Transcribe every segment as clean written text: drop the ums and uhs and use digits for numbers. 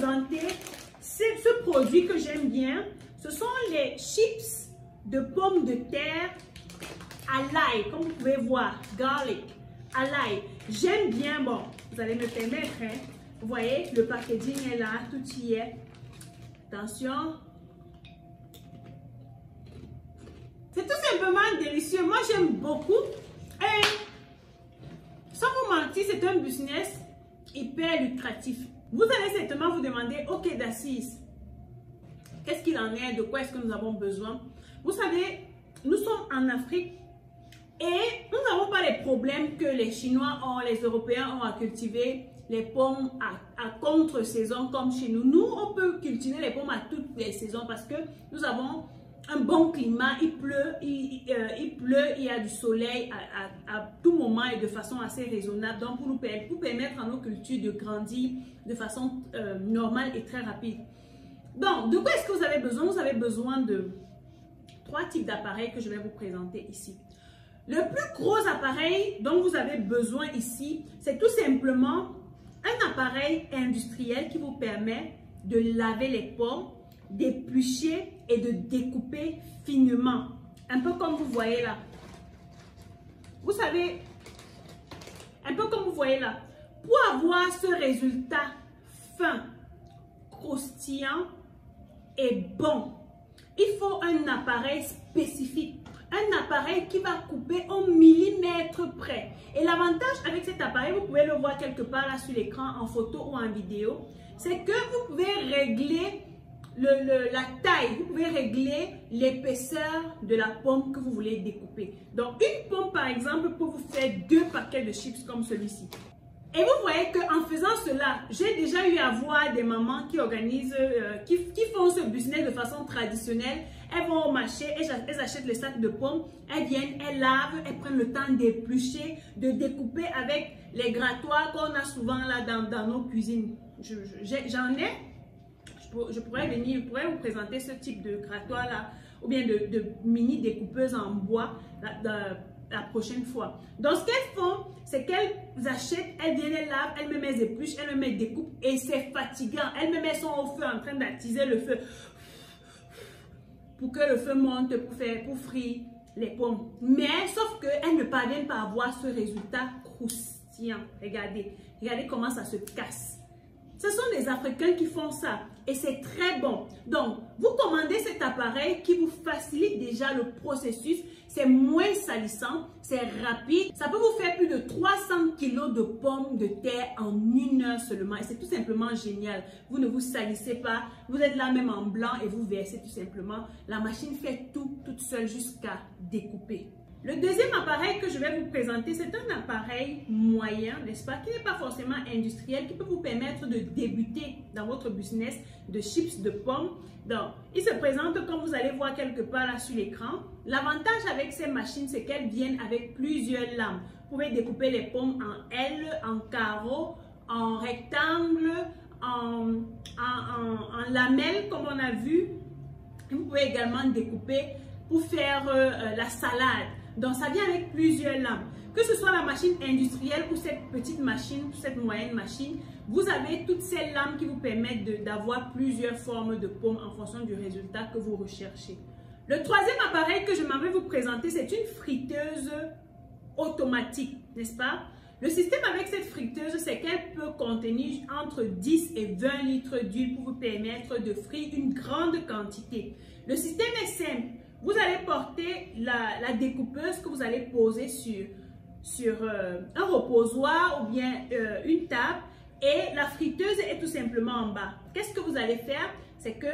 présenter ce produit que j'aime bien. Ce sont les chips de pommes de terre à l'ail, comme vous pouvez voir, garlic, à l'ail. J'aime bien, bon, vous allez me permettre, hein. Vous voyez, le packaging est là, tout y est. Attention. C'est tout simplement délicieux. Moi, j'aime beaucoup. Et sans vous mentir, c'est un business hyper lucratif. Vous allez certainement vous demander, ok d'Assise, qu'est-ce qu'il en est, de quoi est-ce que nous avons besoin? Vous savez, nous sommes en Afrique et nous n'avons pas les problèmes que les Chinois ont, les Européens ont à cultiver les pommes à contre-saison comme chez nous. Nous, on peut cultiver les pommes à toutes les saisons parce que nous avons un bon climat, il pleut, il y a du soleil à tout moment et de façon assez raisonnable. Donc, pour permettre à nos cultures de grandir de façon normale et très rapide. Donc, de quoi est-ce que vous avez besoin? Vous avez besoin de 3 types d'appareils que je vais vous présenter ici. Le plus gros appareil dont vous avez besoin ici, c'est tout simplement un appareil industriel qui vous permet de laver les pommes, d'éplucher et de découper finement. Un peu comme vous voyez là. Vous savez, un peu comme vous voyez là. Pour avoir ce résultat fin, croustillant et bon, il faut un appareil spécifique. Un appareil qui va couper au millimètre près. Et l'avantage avec cet appareil, vous pouvez le voir quelque part là sur l'écran en photo ou en vidéo, c'est que vous pouvez régler la taille, vous pouvez régler l'épaisseur de la pomme que vous voulez découper. Donc une pomme par exemple peut vous faire 2 paquets de chips comme celui-ci. Et vous voyez qu'en faisant cela, j'ai déjà eu à voir des mamans qui organisent, qui font ce business de façon traditionnelle. Elles vont au marché, elles achètent les sacs de pommes, elles viennent, elles lavent, elles prennent le temps d'éplucher, de découper avec les grattoirs qu'on a souvent là dans nos cuisines. J'en ai, je pourrais vous présenter ce type de grattoir là, ou bien de mini découpeuses en bois la prochaine fois. Donc ce qu'elles font, c'est qu'elles achètent, elles viennent, elles lavent, elles me épluchent, elles me découpent et c'est fatigant. Elles-mêmes sont au feu en train d'attiser le feu pour que le feu monte pour frire les pommes. Mais sauf qu'elles ne parviennent pas à avoir ce résultat croustillant. Regardez, regardez comment ça se casse. Ce sont des Africains qui font ça et c'est très bon. Donc, vous commandez cet appareil qui vous facilite déjà le processus. C'est moins salissant, c'est rapide. Ça peut vous faire plus de 300 kg de pommes de terre en 1 heure seulement. Et c'est tout simplement génial. Vous ne vous salissez pas. Vous êtes là même en blanc et vous versez tout simplement. La machine fait tout toute seule jusqu'à découper. Le deuxième appareil que je vais vous présenter, c'est un appareil moyen, n'est-ce pas, qui n'est pas forcément industriel, qui peut vous permettre de débuter dans votre business de chips de pommes. Donc, il se présente comme vous allez voir quelque part là sur l'écran. L'avantage avec ces machines, c'est qu'elles viennent avec plusieurs lames. Vous pouvez découper les pommes en L, en carreaux, en rectangle, en lamelles, comme on a vu. Vous pouvez également découper pour faire la salade. Donc, ça vient avec plusieurs lames. Que ce soit la machine industrielle ou cette petite machine, ou cette moyenne machine, vous avez toutes ces lames qui vous permettent d'avoir plusieurs formes de pommes en fonction du résultat que vous recherchez. Le troisième appareil que je m'en vais vous présenter, c'est une friteuse automatique, n'est-ce pas? Le système avec cette friteuse, c'est qu'elle peut contenir entre 10 et 20 litres d'huile pour vous permettre de frire une grande quantité. Le système est simple. Vous allez porter la découpeuse que vous allez poser sur un reposoir ou bien une table et la friteuse est tout simplement en bas. Qu'est-ce que vous allez faire? C'est que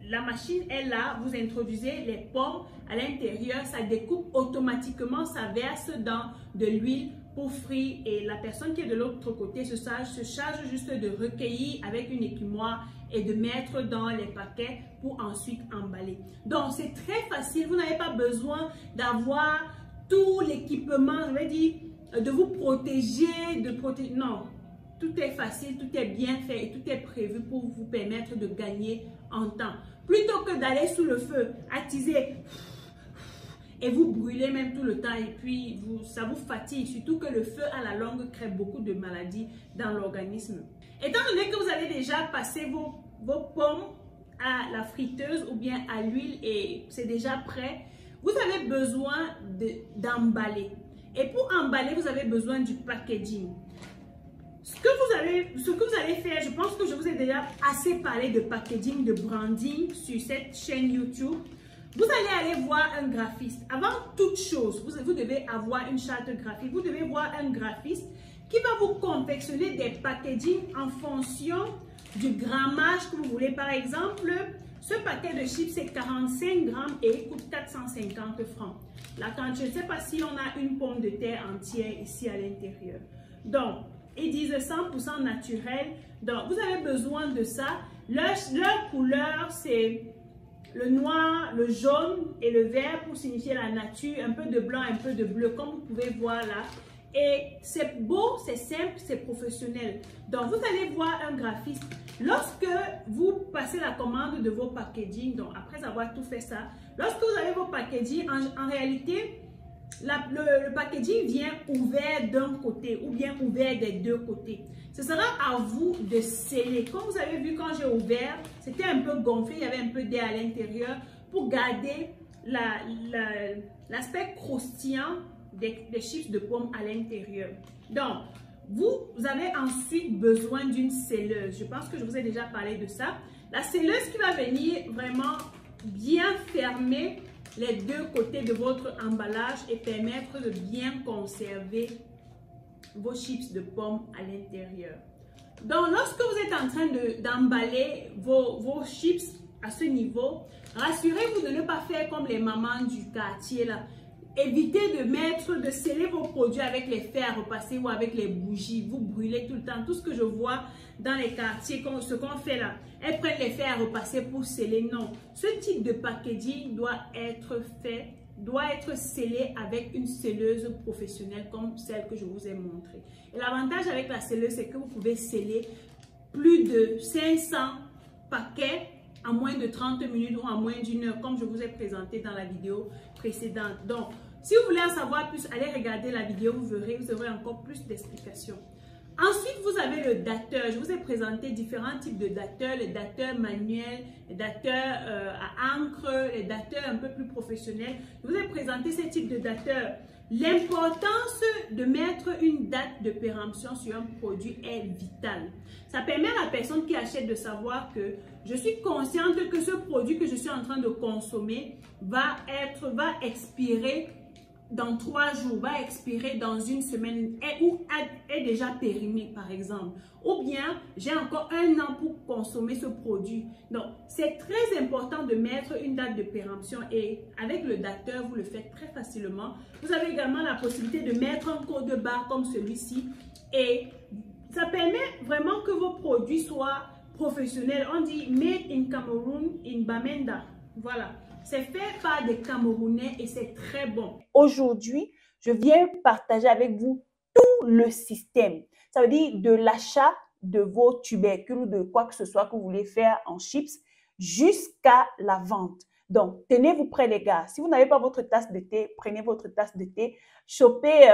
la machine est là, vous introduisez les pommes à l'intérieur, ça découpe automatiquement, ça verse dans de l'huile pour frire et la personne qui est de l'autre côté se charge juste de recueillir avec une écumoire et de mettre dans les paquets pour ensuite emballer. Donc c'est très facile, vous n'avez pas besoin d'avoir tout l'équipement, je vais dire, de vous protéger, non. Tout est facile, tout est bien fait et tout est prévu pour vous permettre de gagner en temps. Plutôt que d'aller sous le feu, attiser et vous brûlez même tout le temps et puis ça vous fatigue. Surtout que le feu à la longue crée beaucoup de maladies dans l'organisme. Étant donné que vous allez déjà passer vos pommes à la friteuse ou bien à l'huile et c'est déjà prêt, vous avez besoin d'emballer. Et pour emballer, vous avez besoin du packaging. Ce que vous allez faire, je pense que je vous ai déjà assez parlé de packaging, de branding sur cette chaîne YouTube. Vous allez aller voir un graphiste. Avant toute chose, vous devez avoir une charte graphique. Vous devez voir un graphiste qui va vous confectionner des packaging en fonction du grammage que vous voulez. Par exemple, ce paquet de chips, c'est 45 grammes et il coûte 450 francs. Là, quand je ne sais pas si on a une pomme de terre entière ici à l'intérieur. Donc, ils disent 100% naturel. Donc, vous avez besoin de ça. Leur couleur, c'est le noir, le jaune et le vert pour signifier la nature. Un peu de blanc, un peu de bleu, comme vous pouvez voir là. Et c'est beau, c'est simple, c'est professionnel. Donc, vous allez voir un graphiste. Lorsque vous passez la commande de vos packaging, donc après avoir tout fait ça, lorsque vous avez vos packaging, en réalité, le packaging vient ouvert d'un côté ou bien ouvert des deux côtés. Ce sera à vous de sceller. Comme vous avez vu quand j'ai ouvert, c'était un peu gonflé, il y avait un peu d'air à l'intérieur pour garder l'aspect croustillant des chips de pommes à l'intérieur. Donc, vous avez ensuite besoin d'une scelleuse. Je pense que je vous ai déjà parlé de ça. La scelleuse qui va venir vraiment bien fermer les deux côtés de votre emballage et permettre de bien conserver vos chips de pommes à l'intérieur. Donc, lorsque vous êtes en train d'emballer vos chips à ce niveau, rassurez-vous de ne pas faire comme les mamans du quartier là. Évitez de sceller vos produits avec les fers à repasser ou avec les bougies. Vous brûlez tout le temps. Tout ce que je vois dans les quartiers, ce qu'on fait là, elles prennent les fers à repasser pour sceller. Non, ce type de packaging doit être scellé avec une scelleuse professionnelle comme celle que je vous ai montrée. Et l'avantage avec la scelleuse, c'est que vous pouvez sceller plus de 500 paquets en moins de 30 minutes ou en moins d'une heure, comme je vous ai présenté dans la vidéo précédente. Donc, si vous voulez en savoir plus, allez regarder la vidéo, vous aurez encore plus d'explications. Ensuite, vous avez le dateur. Je vous ai présenté différents types de dateurs, les dateurs manuels, les dateurs à encre, les dateurs un peu plus professionnels. Je vous ai présenté ces types de dateurs. L'importance de mettre une date de péremption sur un produit est vitale. Ça permet à la personne qui achète de savoir que je suis consciente que ce produit que je suis en train de consommer va expirer dans 3 jours, va expirer dans une semaine ou est déjà périmé par exemple. Ou bien, j'ai encore 1 an pour consommer ce produit. Donc, c'est très important de mettre une date de péremption et avec le dateur, vous le faites très facilement. Vous avez également la possibilité de mettre un code barre comme celui-ci et ça permet vraiment que vos produits soient professionnels. On dit « Made in Cameroon in Bamenda ». Voilà. C'est fait par des Camerounais et c'est très bon. Aujourd'hui, je viens partager avec vous tout le système. Ça veut dire de l'achat de vos tubercules ou de quoi que ce soit que vous voulez faire en chips jusqu'à la vente. Donc, tenez-vous prêts les gars. Si vous n'avez pas votre tasse de thé, prenez votre tasse de thé, chopez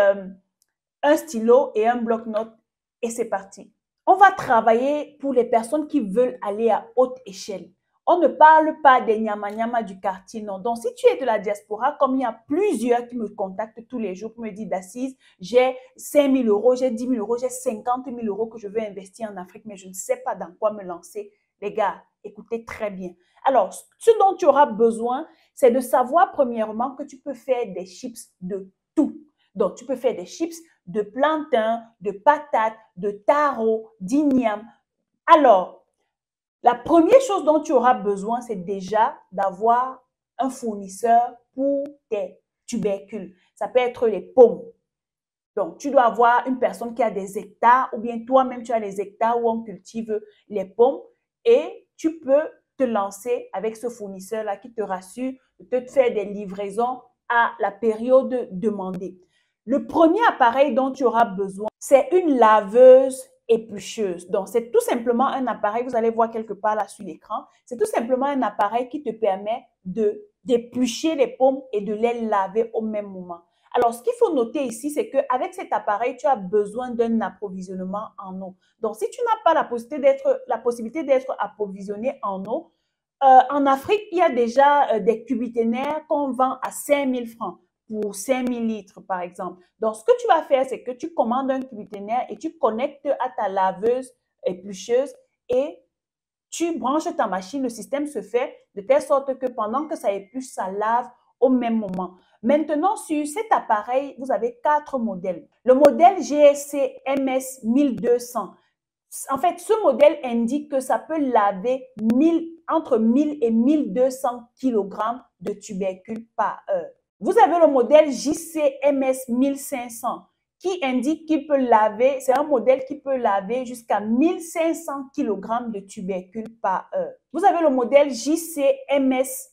un stylo et un bloc-notes et c'est parti. On va travailler pour les personnes qui veulent aller à haute échelle. On ne parle pas des nyama-nyama du quartier, non. Donc, si tu es de la diaspora, comme il y a plusieurs qui me contactent tous les jours pour me dire d'Assise, j'ai 5 000 euros, j'ai 10 000 euros, j'ai 50 000 euros que je veux investir en Afrique, mais je ne sais pas dans quoi me lancer. Les gars, écoutez très bien. Alors, ce dont tu auras besoin, c'est de savoir premièrement que tu peux faire des chips de tout. Donc, tu peux faire des chips de plantain, de patates, de taro, d'igname. Alors, la première chose dont tu auras besoin, c'est déjà d'avoir un fournisseur pour tes tubercules. Ça peut être les pommes. Donc, tu dois avoir une personne qui a des hectares ou bien toi-même, tu as des hectares où on cultive les pommes et tu peux te lancer avec ce fournisseur-là qui te rassure de te faire des livraisons à la période demandée. Le premier appareil dont tu auras besoin, c'est une laveuse éplucheuse. Donc, c'est tout simplement un appareil, vous allez voir quelque part là sur l'écran, c'est tout simplement un appareil qui te permet d'éplucher les pommes et de les laver au même moment. Alors, ce qu'il faut noter ici, c'est qu'avec cet appareil, tu as besoin d'un approvisionnement en eau. Donc, si tu n'as pas la possibilité d'être approvisionné en eau, en Afrique, il y a déjà des cubiténaires qu'on vend à 5 000 francs pour 5 000 litres, par exemple. Donc, ce que tu vas faire, c'est que tu commandes un cubiténaire et tu connectes à ta laveuse éplucheuse et tu branches ta machine. Le système se fait de telle sorte que pendant que ça épluche, ça lave au même moment. Maintenant, sur cet appareil, vous avez 4 modèles. Le modèle GSC MS 1200. En fait, ce modèle indique que ça peut laver entre 1000 et 1200 kg de tubercules par heure. Vous avez le modèle JCMS 1500 qui indique qu'il peut laver, c'est un modèle qui peut laver jusqu'à 1500 kg de tubercules par heure. Vous avez le modèle JCMS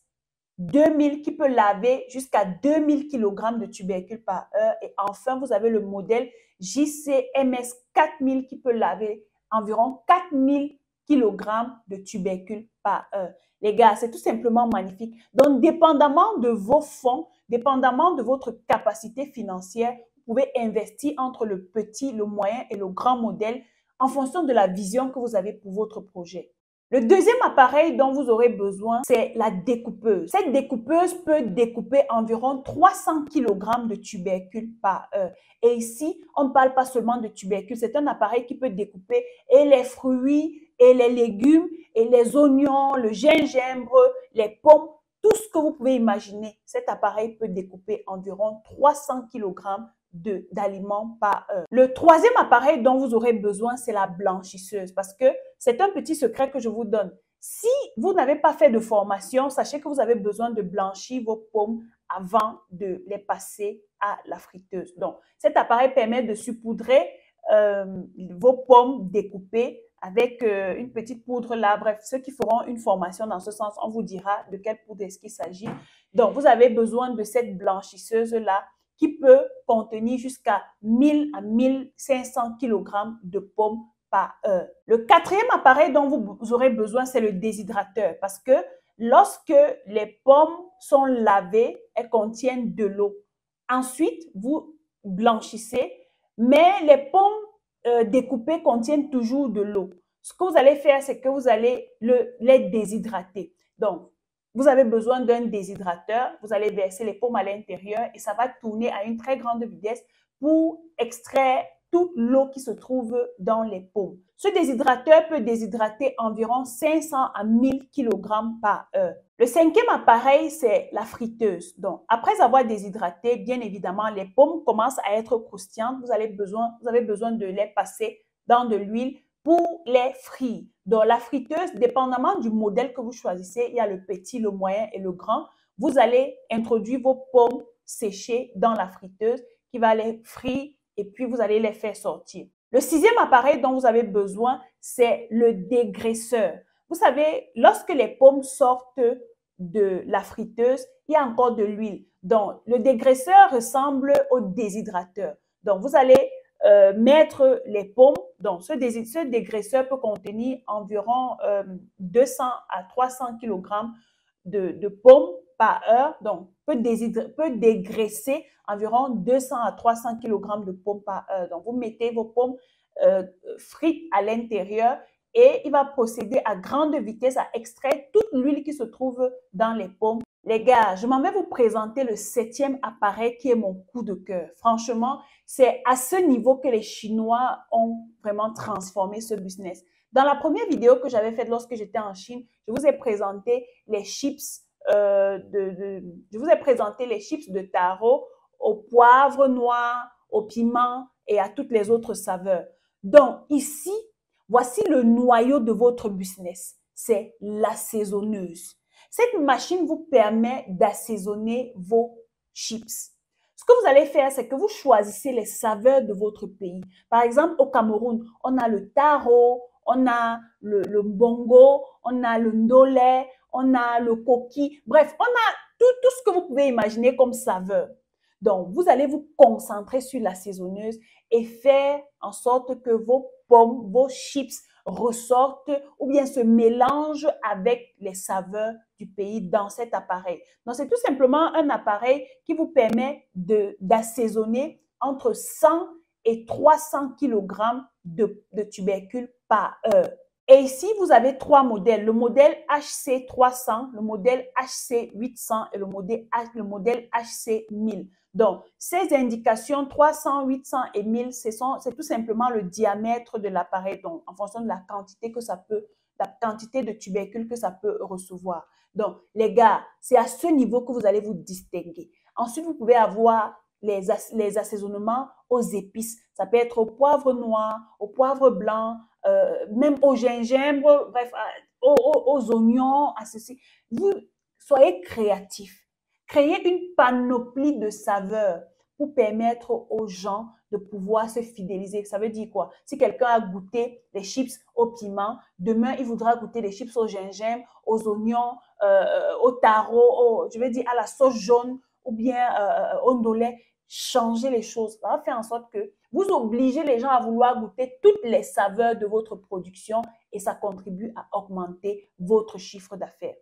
2000 qui peut laver jusqu'à 2000 kg de tubercules par heure. Et enfin, vous avez le modèle JCMS 4000 qui peut laver environ 4000 kg de tubercules par heure. Les gars, c'est tout simplement magnifique. Donc, dépendamment de vos fonds, dépendamment de votre capacité financière, vous pouvez investir entre le petit, le moyen et le grand modèle en fonction de la vision que vous avez pour votre projet. Le deuxième appareil dont vous aurez besoin, c'est la découpeuse. Cette découpeuse peut découper environ 300 kg de tubercules par heure. Et ici, on ne parle pas seulement de tubercules, c'est un appareil qui peut découper et les fruits, et les légumes, et les oignons, le gingembre, les pommes, tout ce que vous pouvez imaginer. Cet appareil peut découper environ 300 kg d'aliments par heure. Le troisième appareil dont vous aurez besoin, c'est la blanchisseuse parce que c'est un petit secret que je vous donne. Si vous n'avez pas fait de formation, sachez que vous avez besoin de blanchir vos pommes avant de les passer à la friteuse. Donc, cet appareil permet de saupoudrer vos pommes découpées avec une petite poudre là. Bref, ceux qui feront une formation dans ce sens, on vous dira de quelle poudre est-ce qu'il s'agit. Donc, vous avez besoin de cette blanchisseuse là qui peut contenir jusqu'à 1000 à 1500 kg de pommes par heure. Le quatrième appareil dont vous aurez besoin, c'est le déshydrateur parce que lorsque les pommes sont lavées, elles contiennent de l'eau. Ensuite, vous blanchissez, mais les pommes découpées contiennent toujours de l'eau. Ce que vous allez faire, c'est que vous allez les déshydrater. Donc, vous avez besoin d'un déshydrateur, vous allez verser les pommes à l'intérieur et ça va tourner à une très grande vitesse pour extraire toute l'eau qui se trouve dans les pommes. Ce déshydrateur peut déshydrater environ 500 à 1000 kg par heure. Le cinquième appareil, c'est la friteuse. Donc, après avoir déshydraté, bien évidemment, les pommes commencent à être croustillantes. Vous avez besoin de les passer dans de l'huile pour les frire. Donc, la friteuse, dépendamment du modèle que vous choisissez, il y a le petit, le moyen et le grand. Vous allez introduire vos pommes séchées dans la friteuse qui va les frire et puis vous allez les faire sortir. Le sixième appareil dont vous avez besoin, c'est le dégraisseur. Vous savez, lorsque les pommes sortent de la friteuse, il y a encore de l'huile. Donc, le dégraisseur ressemble au déshydrateur. Donc, vous allez mettre les pommes. Donc, ce dégraisseur peut contenir environ 200 à 300 kg de pommes par heure. Donc, peut dégraisser environ 200 à 300 kg de pommes par heure. Donc, vous mettez vos pommes frites à l'intérieur et il va procéder à grande vitesse à extraire toute l'huile qui se trouve dans les pommes. Les gars, je m'en vais vous présenter le septième appareil qui est mon coup de cœur. Franchement, c'est à ce niveau que les Chinois ont vraiment transformé ce business. Dans la première vidéo que j'avais faite lorsque j'étais en Chine, je vous ai présenté les chips de taro au poivre noir, au piment et à toutes les autres saveurs. Donc ici, voici le noyau de votre business. C'est l'assaisonneuse. Cette machine vous permet d'assaisonner vos chips. Ce que vous allez faire, c'est que vous choisissez les saveurs de votre pays. Par exemple, au Cameroun, on a le taro, on a le bongo, on a le ndolé, on a le coquille. Bref, on a tout ce que vous pouvez imaginer comme saveur. Donc, vous allez vous concentrer sur l'assaisonneuse et faire en sorte que vos pommes, vos chips ressortent ou bien se mélangent avec les saveurs du pays dans cet appareil. Donc, c'est tout simplement un appareil qui vous permet d'assaisonner entre 100 et 300 kg de tubercules par heure. Et ici, vous avez trois modèles, le modèle HC300, le modèle HC800 et le modèle HC1000. Donc, ces indications 300, 800 et 1000, c'est tout simplement le diamètre de l'appareil, donc en fonction de la quantité de tubercules que ça peut recevoir. Donc, les gars, c'est à ce niveau que vous allez vous distinguer. Ensuite, vous pouvez avoir les assaisonnements aux épices. Ça peut être au poivre noir, au poivre blanc, même au gingembre, bref, aux oignons, à ceci. Vous soyez créatifs. Créez une panoplie de saveurs pour permettre aux gens de pouvoir se fidéliser. Ça veut dire quoi? Si quelqu'un a goûté les chips au piment, demain, il voudra goûter les chips au gingembre, aux oignons, au taro, je veux dire à la sauce jaune ou bien au ndolé. Changez les choses. Ça va faire en sorte que vous obligez les gens à vouloir goûter toutes les saveurs de votre production et ça contribue à augmenter votre chiffre d'affaires.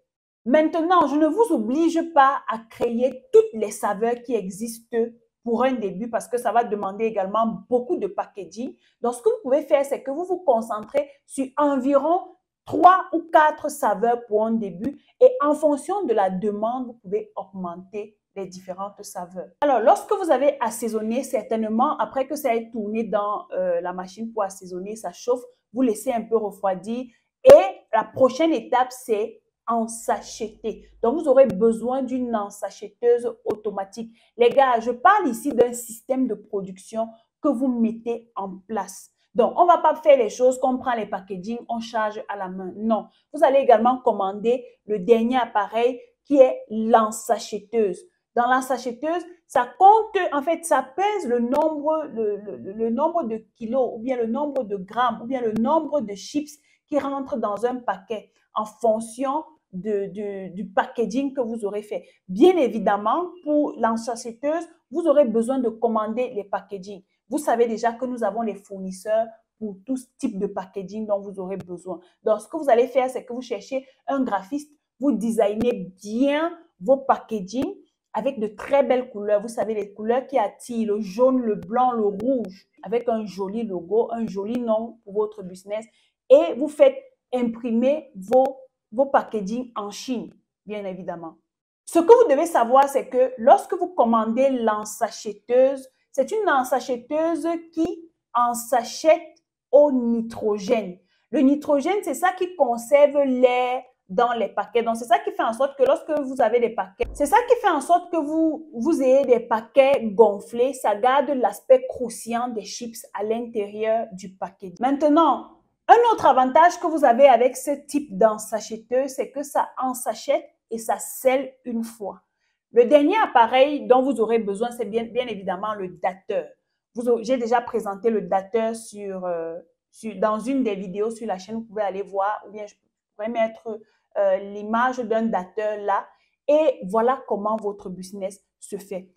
Maintenant, je ne vous oblige pas à créer toutes les saveurs qui existent pour un début parce que ça va demander également beaucoup de packaging. Donc, ce que vous pouvez faire, c'est que vous vous concentrez sur environ 3 ou 4 saveurs pour un début et en fonction de la demande, vous pouvez augmenter les différentes saveurs. Alors, lorsque vous avez assaisonné, certainement, après que ça ait tourné dans la machine pour assaisonner, ça chauffe, vous laissez un peu refroidir et la prochaine étape, c'est ensacheter. Donc, vous aurez besoin d'une ensachetteuse automatique. Les gars, je parle ici d'un système de production que vous mettez en place. Donc, on ne va pas faire les choses qu'on prend les packaging, on charge à la main. Non, vous allez également commander le dernier appareil qui est l'ensachetteuse. Dans l'ensachetteuse, ça compte, en fait, ça pèse le nombre de kilos ou bien le nombre de grammes ou bien le nombre de chips qui rentrent dans un paquet en fonction du packaging que vous aurez fait. Bien évidemment, pour l'ensachetteuse, vous aurez besoin de commander les packaging. Vous savez déjà que nous avons les fournisseurs pour tout type de packaging dont vous aurez besoin. Donc, ce que vous allez faire, c'est que vous cherchez un graphiste, vous designez bien vos packaging avec de très belles couleurs. Vous savez, les couleurs qui attirent, le jaune, le blanc, le rouge, avec un joli logo, un joli nom pour votre business. Et vous faites imprimer vos packaging en Chine, bien évidemment. Ce que vous devez savoir, c'est que lorsque vous commandez l'ensachetteuse, c'est une ensachetteuse qui ensachette au nitrogène. Le nitrogène, c'est ça qui conserve l'air dans les paquets. Donc, c'est ça qui fait en sorte que lorsque vous avez des paquets, c'est ça qui fait en sorte que vous ayez des paquets gonflés. Ça garde l'aspect croustillant des chips à l'intérieur du paquet. Maintenant, un autre avantage que vous avez avec ce type d'ensachetteuse, c'est que ça ensachette et ça scelle une fois. Le dernier appareil dont vous aurez besoin, c'est bien évidemment le dateur. J'ai déjà présenté le dateur dans une des vidéos sur la chaîne. Vous pouvez aller voir, ou bien je pourrais mettre l'image d'un dateur là. Et voilà comment votre business se fait.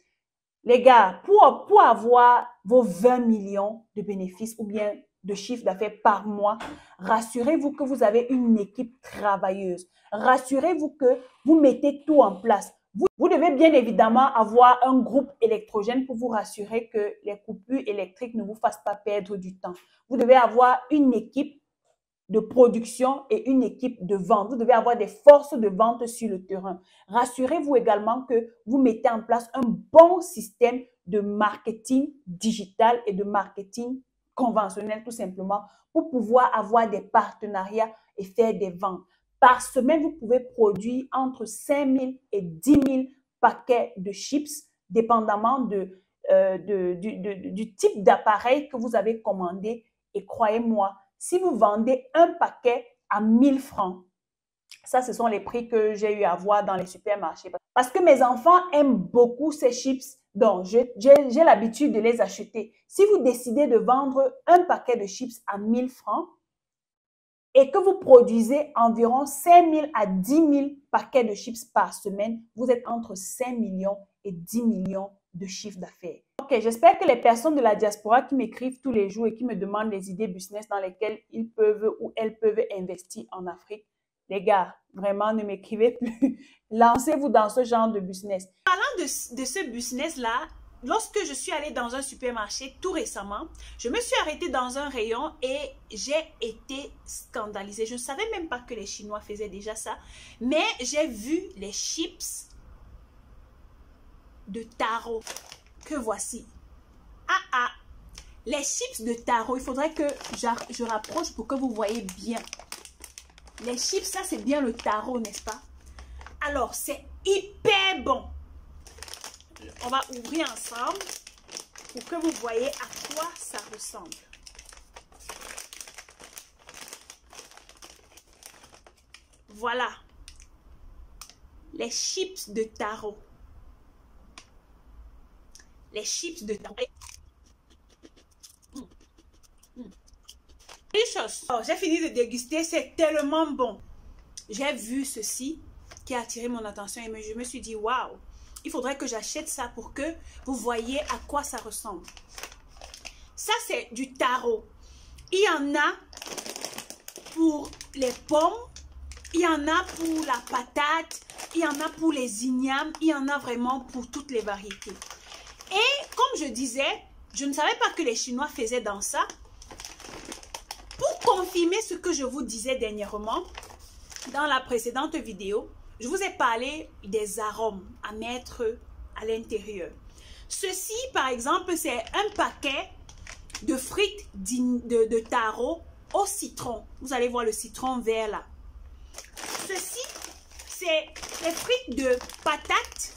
Les gars, pour avoir vos 20 millions de bénéfices ou bien de chiffre d'affaires par mois, rassurez-vous que vous avez une équipe travailleuse. Rassurez-vous que vous mettez tout en place. Vous devez bien évidemment avoir un groupe électrogène pour vous rassurer que les coupures électriques ne vous fassent pas perdre du temps. Vous devez avoir une équipe de production et une équipe de vente. Vous devez avoir des forces de vente sur le terrain. Rassurez-vous également que vous mettez en place un bon système de marketing digital et de marketing conventionnel tout simplement pour pouvoir avoir des partenariats et faire des ventes. Par semaine, vous pouvez produire entre 5 000 et 10 000 paquets de chips, dépendamment du type d'appareil que vous avez commandé. Et croyez-moi, si vous vendez un paquet à 1000 francs, ça, ce sont les prix que j'ai eu à voir dans les supermarchés. Parce que mes enfants aiment beaucoup ces chips, donc j'ai l'habitude de les acheter. Si vous décidez de vendre un paquet de chips à 1000 francs et que vous produisez environ 5 000 à 10 000 paquets de chips par semaine, vous êtes entre 5 millions et 10 millions de chiffre d'affaires. Ok, j'espère que les personnes de la diaspora qui m'écrivent tous les jours et qui me demandent des idées business dans lesquelles ils peuvent ou elles peuvent investir en Afrique, les gars, vraiment, ne m'écrivez plus. Lancez-vous dans ce genre de business. Parlant de ce business-là, lorsque je suis allée dans un supermarché tout récemment, je me suis arrêtée dans un rayon et j'ai été scandalisée. Je ne savais même pas que les Chinois faisaient déjà ça, mais j'ai vu les chips de taro que voici. Les chips de taro, il faudrait que je rapproche pour que vous voyez bien. Les chips, ça c'est bien le taro, n'est-ce pas? Alors, c'est hyper bon. On va ouvrir ensemble pour que vous voyez à quoi ça ressemble. Voilà. Les chips de taro. Les chips de taro. Oh, j'ai fini de déguster, c'est tellement bon. J'ai vu ceci qui a attiré mon attention et je me suis dit, waouh, il faudrait que j'achète ça pour que vous voyez à quoi ça ressemble. Ça, c'est du taro. Il y en a pour les pommes, il y en a pour la patate, il y en a pour les ignames, il y en a vraiment pour toutes les variétés. Et comme je disais, je ne savais pas que les Chinois faisaient dans ça. Pour confirmer ce que je vous disais dernièrement, dans la précédente vidéo, je vous ai parlé des arômes à mettre à l'intérieur. Ceci, par exemple, c'est un paquet de frites de taro au citron. Vous allez voir le citron vert là. Ceci, c'est les frites de patates